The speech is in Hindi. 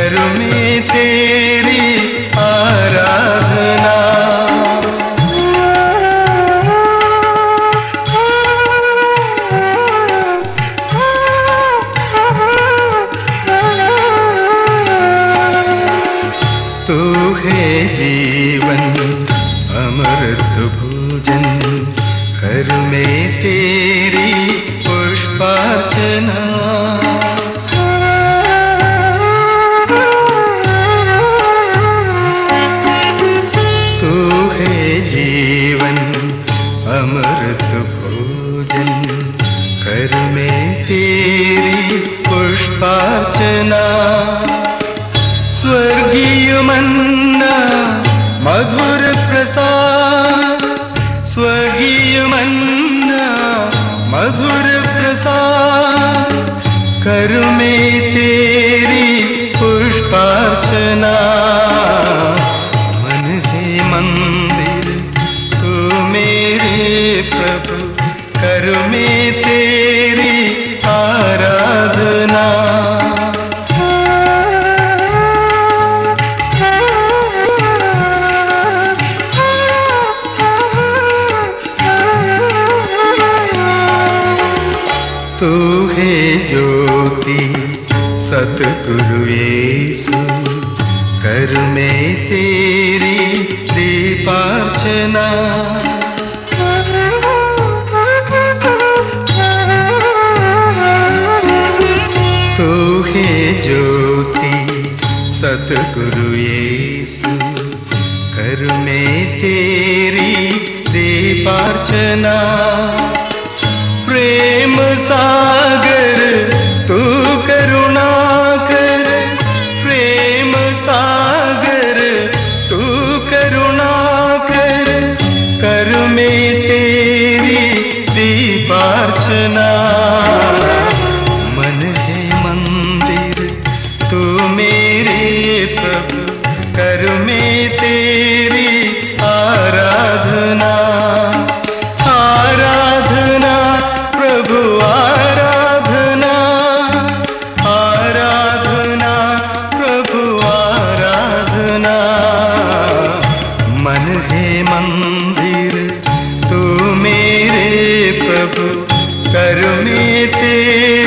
करूं मैं तेरी आराधना। तू है जीवन अमृत भोजन, करूं मैं तेरी पुष्पार्चना। तू है जीवन अमृत भोजन, करूं मैं तेरी पुष्पार्चना। स्वर्गीय मन्ना मधुर प्रसाद, स्वर्गीय मन्ना मधुर प्रसाद, करूं मैं तेरी पुष्पार्चना। मन है मंदिर तू मेरे प्रभु, करूं मैं तेरी आराधना। तू है ज्योति सतगुरु यीशु, करूं मैं तेरी दीपार्चना। तू है ज्योति सतगुरु यीशु, करूं मैं तेरी दीपार्चना। प्रेम सागर तू करुणा कर, प्रेम सागर तू करुणा कर, करूं मैं तेरी दीपार्चना। मन है मंदिर तू मेरे प्रभु, करूं मैं तेरी आराधना। आराधना प्रभु आराधना, आराधना प्रभु आराधना। मन है मंदिर तू मेरे प्रभु, करूं मैं तेरी